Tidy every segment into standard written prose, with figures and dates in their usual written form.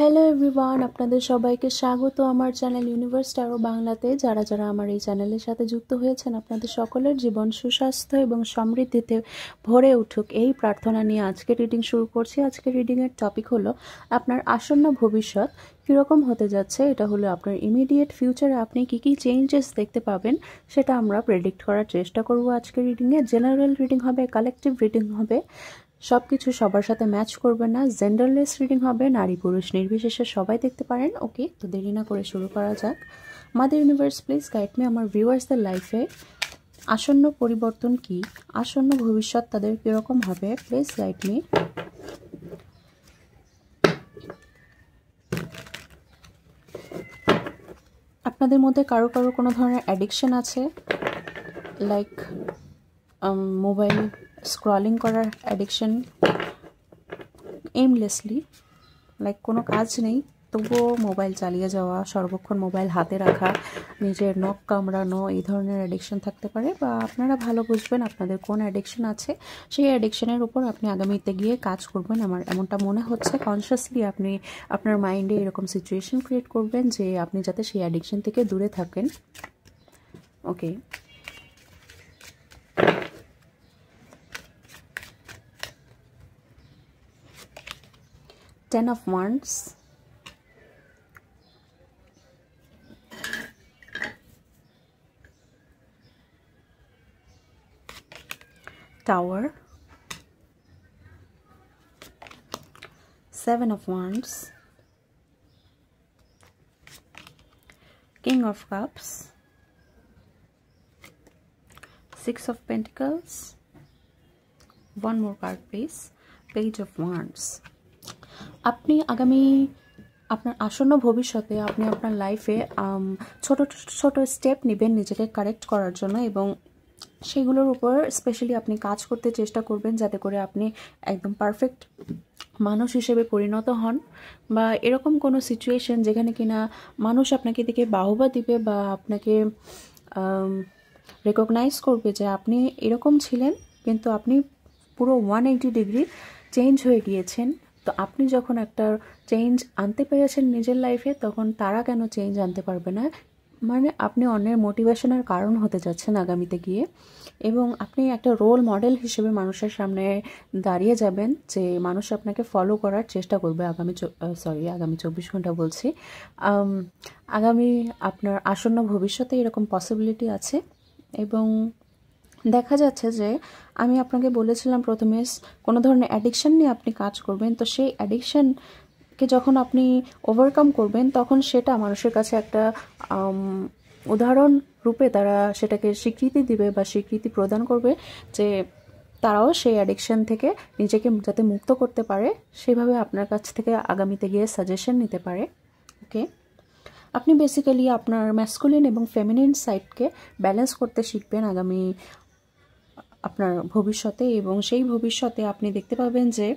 Hello everyone, আপনাদের সবাইকে স্বাগত আমার চ্যানেল ইউনিভার্স ট্যারো বাংলাতে। যারা যারা আমার এই চ্যানেলের সাথে যুক্ত হয়েছেন, আপনাদের সকলের জীবন সুস্বাস্থ্য এবং সমৃদ্ধিতে ভরে উঠুক এই প্রার্থনা নিয়ে আজকে রিডিং শুরু করছি। আজকে রিডিংয়ের টপিক হলো আপনার আসন্ন ভবিষ্যৎ কীরকম হতে যাচ্ছে। এটা হলো আপনার ইমিডিয়েট ফিউচারে আপনি কী কী চেঞ্জেস দেখতে পাবেন সেটা আমরা প্রেডিক্ট করার চেষ্টা করব আজকে রিডিংয়ে। জেনারেল রিডিং হবে, কালেকটিভ রিডিং হবে, সব কিছু সবার সাথে ম্যাচ করবে না, জেন্ডারলেস রিডিং হবে, নারী পুরুষ নির্বিশেষে সবাই দেখতে পারেন। ওকে, তো দেরি না করে শুরু করা যাক। Mother universe please guide me আমার ভিউয়ার্সদের লাইফে আসন্ন পরিবর্তন কি, আসন্ন ভবিষ্যৎ তাদের কীরকম হবে, প্লিজ গাইড মি। আপনাদের মধ্যে কারো কারো কোনো ধরনের অ্যাডিকশন আছে, লাইক মোবাইল স্ক্রলিং করার অ্যাডিকশন, এমলেসলি, লাইক কোনো কাজ নেই তবুও মোবাইল চালিয়ে যাওয়া, সর্বক্ষণ মোবাইল হাতে রাখা, নিজের নখ কামড়ানো, এই ধরনের অ্যাডিকশন থাকতে পারে। বা আপনারা ভালো বুঝবেন আপনাদের কোন অ্যাডিকশন আছে, সেই অ্যাডিকশনের উপর আপনি আগামীতে গিয়ে কাজ করবেন। আমার এমনটা মনে হচ্ছে কনসিয়াসলি আপনি আপনার মাইন্ডে এরকম সিচুয়েশন ক্রিয়েট করবেন যে আপনি যাতে সেই অ্যাডিকশন থেকে দূরে থাকেন। ওকে, Ten of Wands, Tower, Seven of Wands, King of Cups, Six of Pentacles, one more card please, Page of Wands. আপনি আগামী আপনার আসন্ন ভবিষ্যতে আপনি আপনার লাইফে ছোট ছোট স্টেপ নেবেন নিজেকে কারেক্ট করার জন্য, এবং সেগুলোর উপর স্পেশালি আপনি কাজ করতে চেষ্টা করবেন যাতে করে আপনি একদম পারফেক্ট মানুষ হিসেবে পরিণত হন। বা এরকম কোনো সিচুয়েশন যেখানে কিনা মানুষ আপনাকে দেখে বাহবা দিবে বা আপনাকে রেকগনাইজ করবে যে আপনি এরকম ছিলেন কিন্তু আপনি পুরো 180 ডিগ্রি চেঞ্জ হয়ে গিয়েছেন। তো আপনি যখন একটা চেঞ্জ আনতে পেরেছেন নিজের লাইফে, তখন তারা কেন চেঞ্জ আনতে পারবে না। মানে আপনি অন্যের মোটিভেশনের কারণ হতে যাচ্ছেন আগামীতে গিয়ে, এবং আপনি একটা রোল মডেল হিসেবে মানুষের সামনে দাঁড়িয়ে যাবেন যে মানুষ আপনাকে ফলো করার চেষ্টা করবে আগামী 24 ঘন্টা বলছি, আগামী আপনার আসন্ন ভবিষ্যতে এরকম পসিবিলিটি আছে। এবং দেখা যাচ্ছে যে আমি আপনাকে বলেছিলাম প্রথমে কোনো ধরনের অ্যাডিকশন নিয়ে আপনি কাজ করবেন, তো সেই অ্যাডিকশনকে যখন আপনি ওভারকাম করবেন তখন সেটা মানুষের কাছে একটা উদাহরণ রূপে তারা সেটাকে স্বীকৃতি দিবে বা স্বীকৃতি প্রদান করবে যে তারাও সেই অ্যাডিকশন থেকে নিজেকে যাতে মুক্ত করতে পারে, সেভাবে আপনার কাছ থেকে আগামীতে গিয়ে সাজেশন নিতে পারে। ওকে, আপনি বেসিক্যালি আপনার ম্যাসকুলিন এবং ফেমিনিন সাইডকে ব্যালেন্স করতে শিখবেন আগামী আপনার ভবিষ্যতে, এবং সেই ভবিষ্যতে আপনি দেখতে পাবেন যে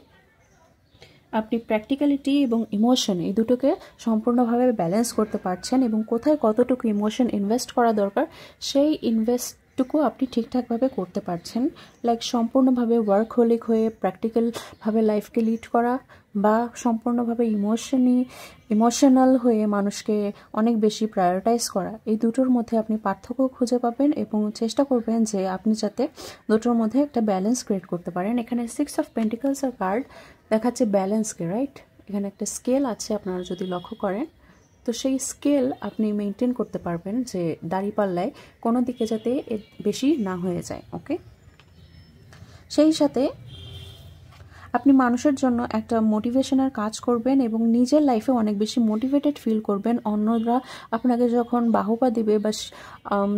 আপনি প্র্যাকটিক্যালিটি এবং ইমোশন এই দুটোকে সম্পূর্ণভাবে ব্যালেন্স করতে পারছেন, এবং কোথায় কতটুকু ইমোশন ইনভেস্ট করা দরকার সেই ইনভেস্টটুকু আপনি ঠিকঠাকভাবে করতে পারছেন। লাইক সম্পূর্ণভাবে ওয়ার্কহোলিক হয়ে প্র্যাকটিক্যালভাবে লাইফকে লিড করা, বা সম্পূর্ণভাবে ইমোশনাল হয়ে মানুষকে অনেক বেশি প্রায়োরিটাইজ করা, এই দুটোর মধ্যে আপনি পার্থক্য খুঁজে পাবেন এবং চেষ্টা করবেন যে আপনি যাতে দুটোর মধ্যে একটা ব্যালেন্স ক্রিয়েট করতে পারেন। এখানে 6 অফ পেন্টিকলসের কার্ড দেখাচ্ছে ব্যালেন্সকে, রাইট? এখানে একটা স্কেল আছে আপনারা যদি লক্ষ্য করেন, তো সেই স্কেল আপনি মেনটেন করতে পারবেন যে দাঁড়িপাল্লায় কোনো দিকে যাতে বেশি না হয়ে যায়। ওকে, সেই সাথে আপনি মানুষের জন্য একটা মোটিভেশনের কাজ করবেন এবং নিজের লাইফে অনেক বেশি মোটিভেটেড ফিল করবেন। অন্যরা আপনাকে যখন বাহবা দিবে বা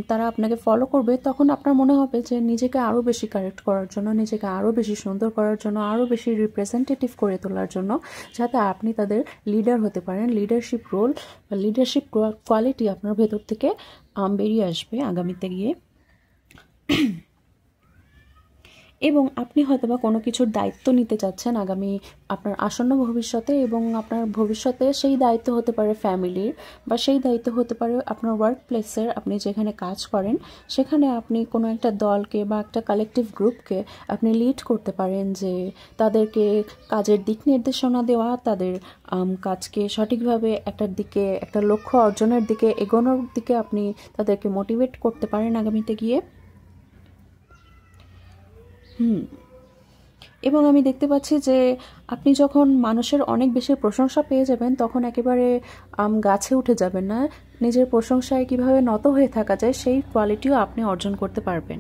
তারা আপনাকে ফলো করবে, তখন আপনার মনে হবে যে নিজেকে আরও বেশি কারেক্ট করার জন্য, নিজেকে আরও বেশি সুন্দর করার জন্য, আরও বেশি রিপ্রেজেন্টেটিভ করে তোলার জন্য, যাতে আপনি তাদের লিডার হতে পারেন। লিডারশিপ রোল বা লিডারশিপ কোয়ালিটি আপনার ভেতর থেকে বেরিয়ে আসবে আগামীতে গিয়ে। এবং আপনি হয়তোবা কোনো কিছুর দায়িত্ব নিতে চাচ্ছেন আগামী আপনার আসন্ন ভবিষ্যতে, এবং আপনার ভবিষ্যতে সেই দায়িত্ব হতে পারে ফ্যামিলির, বা সেই দায়িত্ব হতে পারে আপনার ওয়ার্ক প্লেসের, আপনি যেখানে কাজ করেন সেখানে আপনি কোনো একটা দলকে বা একটা কালেকটিভ গ্রুপকে আপনি লিড করতে পারেন, যে তাদেরকে কাজের দিক নির্দেশনা দেওয়া, তাদের কাজকে সঠিকভাবে একটার দিকে, একটা লক্ষ্য অর্জনের দিকে এগোনোর দিকে আপনি তাদেরকে মোটিভেট করতে পারেন আগামীতে গিয়ে। এবং আমি দেখতে পাচ্ছি যে আপনি যখন মানুষের অনেক বেশি প্রশংসা পেয়ে যাবেন তখন একেবারে গাছে উঠে যাবেন না, নিজের প্রশংসায় কিভাবে নত হয়ে থাকা যায় সেই কোয়ালিটিও আপনি অর্জন করতে পারবেন।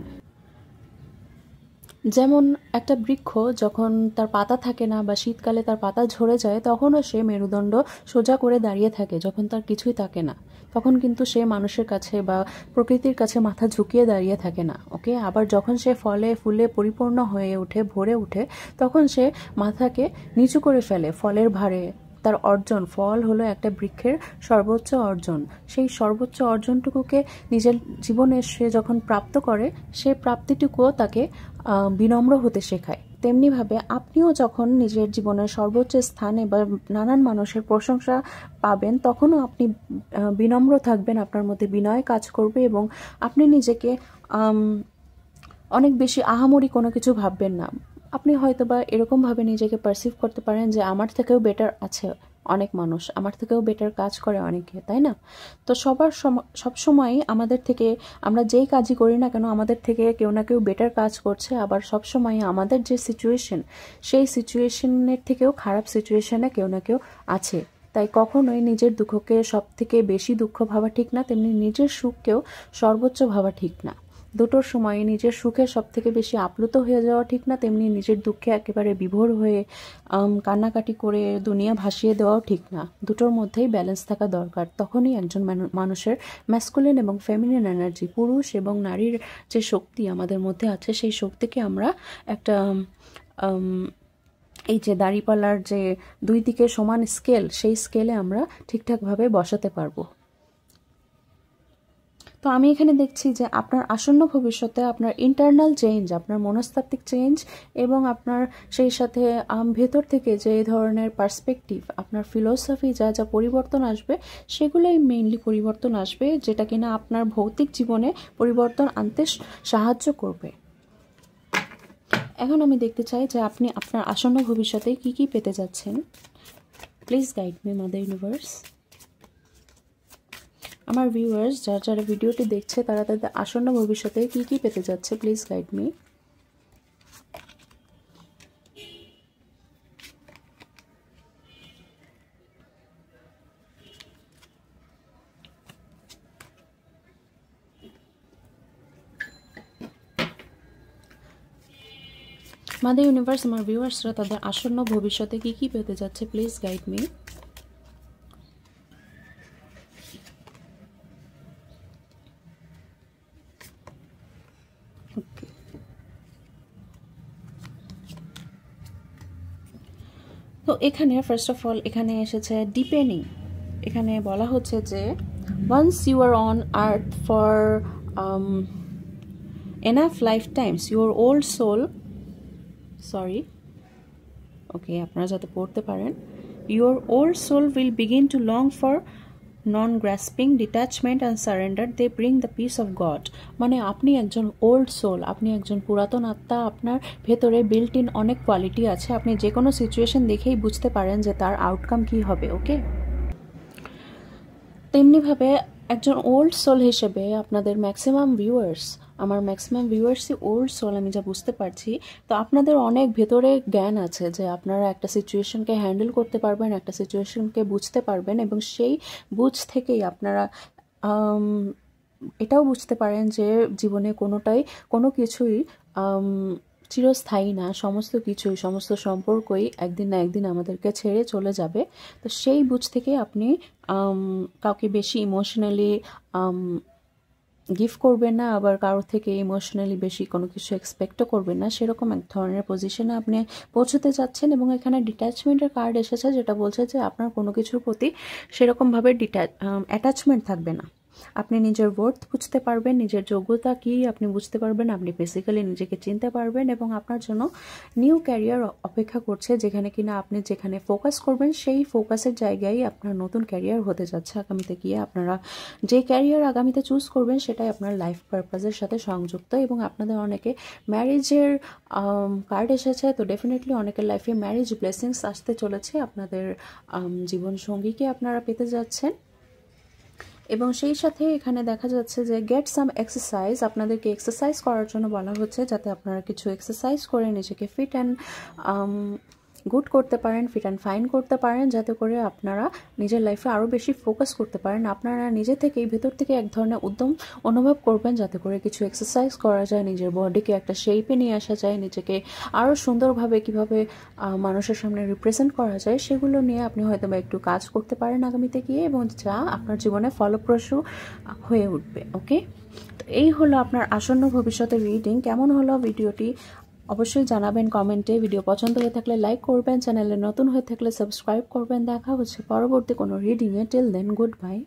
যেমন একটা বৃক্ষ যখন তার পাতা থাকে না বা শীতকালে তার পাতা ঝরে যায় তখনও সে মেরুদণ্ড সোজা করে দাঁড়িয়ে থাকে, যখন তার কিছুই থাকে না তখন কিন্তু সে মানুষের কাছে বা প্রকৃতির কাছে মাথা ঝুঁকিয়ে দাঁড়িয়ে থাকে না। ওকে, আবার যখন সে ফলে ফুলে পরিপূর্ণ হয়ে ওঠে, ভরে ওঠে, তখন সে মাথাকে নিচু করে ফেলে ফলের ভারে। তার অর্জন, ফল হলো একটা বৃক্ষের সর্বোচ্চ অর্জন। সেই সর্বোচ্চ অর্জনটুকুকে নিজের জীবনে সে যখন প্রাপ্ত করে, সে প্রাপ্তিটুকুও তাকে বিনম্র হতে শেখায়। তেমনিভাবে আপনিও যখন নিজের জীবনের সর্বোচ্চ স্থানে বা নানান মানুষের প্রশংসা পাবেন তখনও আপনি বিনম্র থাকবেন, আপনার মধ্যে বিনয় কাজ করবে, এবং আপনি নিজেকে অনেক বেশি আহামরি কোনো কিছু ভাববেন না। আপনি হয়তোবা এরকমভাবে নিজেকে পারসিভ করতে পারেন যে আমার থেকেও বেটার আছে অনেক মানুষ, আমার থেকেও বেটার কাজ করে অনেকে, তাই না? তো সবসময় আমাদের থেকে, আমরা যেই কাজই করি না কেন আমাদের থেকে কেউ না কেউ বেটার কাজ করছে, আবার সবসময় আমাদের যে সিচুয়েশন সেই সিচুয়েশনের থেকেও খারাপ সিচুয়েশনে কেউ না কেউ আছে। তাই কখনোই নিজের দুঃখকে সব থেকে বেশি দুঃখ ভাবা ঠিক না, তেমনি নিজের সুখকেও সর্বোচ্চ ভাবা ঠিক না। দুটোর সময় নিজের সুখে সব থেকে বেশি আপ্লুত হয়ে যাওয়া ঠিক না, তেমনি নিজের দুঃখে একেবারে বিভোর হয়ে কান্নাকাটি করে দুনিয়া ভাসিয়ে দেওয়াও ঠিক না। দুটোর মধ্যেই ব্যালেন্স থাকা দরকার। তখনই একজন মানুষের ম্যাসকুলিন এবং ফেমিনিন এনার্জি, পুরুষ এবং নারীর যে শক্তি আমাদের মধ্যে আছে, সেই শক্তিকে আমরা একটা এই যে দাঁড়িপাল্লার যে দুই দিকে সমান স্কেল, সেই স্কেলে আমরা ঠিকঠাকভাবে বসাতে পারবো। তো আমি এখানে দেখছি যে আপনার আসন্ন ভবিষ্যতে আপনার ইন্টারনাল চেঞ্জ, আপনার মনস্তাত্ত্বিক চেঞ্জ, এবং আপনার সেই সাথে ভেতর থেকে যে ধরনের পার্সপেক্টিভ, আপনার ফিলোসফি যা যা পরিবর্তন আসবে সেগুলোই মেইনলি পরিবর্তন আসবে, যেটা কিনা আপনার ভৌতিক জীবনে পরিবর্তন আনতে সাহায্য করবে। এখন আমি দেখতে চাই যে আপনি আপনার আসন্ন ভবিষ্যতে কি কি পেতে যাচ্ছেন। Please guide me mother universe. আমার ভিউয়ার্স যারা ভিডিওটি দেখছে তারা তাদের আসন্ন ভবিষ্যতে কি কি পেতে যাচ্ছে, please guide me. Mother universe, আমার ভিউয়ার্সরা তাদের আসন্ন ভবিষ্যতে কি কি পেতে যাচ্ছে, প্লিজ গাইড মি। তো এখানে ফার্স্ট অফ অল এখানে এসেছে ডিপেনিং। এখানে বলা হচ্ছে যে once you are on earth for enough lifetimes your old soul, আপনারা যাতে পড়তে পারেন, your old soul will begin to long for non-grasping detachment and surrender, they bring the peace of God। মানে আপনি একজন ওল্ড সোল, আপনি একজন পুরাতন আত্মা, আপনার ভেতরে বিল্ট ইন অনেক কোয়ালিটি আছে, আপনি যে কোনো সিচুয়েশন দেখেই বুঝতে পারেন যে তার আউটকাম কি হবে। ওকে, তেমনিভাবে একজন ওল্ড সোল হিসেবে আপনাদের আমার ম্যাক্সিমাম ভিউয়ার্সই ওল্ড সোল, আমি যা বুঝতে পারছি। তো আপনাদের অনেক ভেতরে জ্ঞান আছে যে আপনারা একটা সিচুয়েশনকে হ্যান্ডেল করতে পারবেন, একটা সিচুয়েশনকে বুঝতে পারবেন, এবং সেই বুঝ থেকেই আপনারা এটাও বুঝতে পারেন যে জীবনে কোনো কিছুই চিরস্থায়ী না, সমস্ত সম্পর্কই একদিন না একদিন আমাদেরকে ছেড়ে চলে যাবে। তো সেই বুঝ থেকে আপনি কাউকে বেশি ইমোশনালি গিফট করবেন না, আবার কারোর থেকে ইমোশনালি বেশি কোনো কিছু এক্সপেক্টও করবেন না, সেরকম এক ধরনের পজিশনে আপনি পৌঁছতে যাচ্ছেন। এবং এখানে ডিট্যাচমেন্টের কার্ড এসেছে, যেটা বলছে যে আপনার কোনো কিছুর প্রতি সেরকমভাবে অ্যাটাচমেন্ট থাকবে না। আপনি নিজের ওয়ার্থ বুঝতে পারবেন, নিজের যোগ্যতা কী আপনি বুঝতে পারবেন, আপনি বেসিক্যালি নিজেকে চিনতে পারবেন এবং আপনার জন্য নিউ ক্যারিয়ার অপেক্ষা করছে, যেখানে কিনা আপনি যেখানে ফোকাস করবেন সেই ফোকাসের জায়গায় আপনার নতুন ক্যারিয়ার হতে যাচ্ছে আগামীতে গিয়ে। আপনারা যে ক্যারিয়ার আগামীতে চুজ করবেন সেটাই আপনার লাইফ পারপাসের সাথে সংযুক্ত এবং আপনাদের অনেকে ম্যারেজের কার্ড এসেছে, তো ডেফিনেটলি অনেকের লাইফে ম্যারেজ ব্লেসিংস আসতে চলেছে, আপনাদের জীবনসঙ্গীকে আপনারা পেতে যাচ্ছেন। এবং সেই সাথে এখানে দেখা যাচ্ছে যে গেট সাম এক্সারসাইজ, আপনাদেরকে এক্সারসাইজ করার জন্য বলা হচ্ছে, যাতে আপনারা কিছু এক্সারসাইজ করে নিজেকে ফিট অ্যান্ড গুড করতে পারেন, ফিট অ্যান্ড ফাইন করতে পারেন, যাতে করে আপনারা নিজের লাইফে আরও বেশি ফোকাস করতে পারেন। আপনারা নিজে থেকেই ভেতর থেকে এক ধরনের উদ্যম অনুভব করবেন, যাতে করে কিছু এক্সারসাইজ করা যায়, নিজের বডিকে একটা শেপে নিয়ে আসা যায়, নিজেকে আরও সুন্দরভাবে কীভাবে মানুষের সামনে রিপ্রেজেন্ট করা যায় সেগুলো নিয়ে আপনি হয়তো বা একটু কাজ করতে পারেন আগামীতে গিয়ে, এবং যা আপনার জীবনে ফলপ্রসূ হয়ে উঠবে। ওকে, তো এই হলো আপনার আসন্ন ভবিষ্যতের রিডিং। কেমন হলো ভিডিওটি অবশ্যই জানাবেন কমেন্টে। ভিডিও পছন্দ হয়ে থাকলে লাইক করবেন, চ্যানেলে নতুন হয়ে থাকলে সাবস্ক্রাইব করবেন। দেখা হচ্ছে পরবর্তী কোনো রিডিংয়ে। Till then, good by.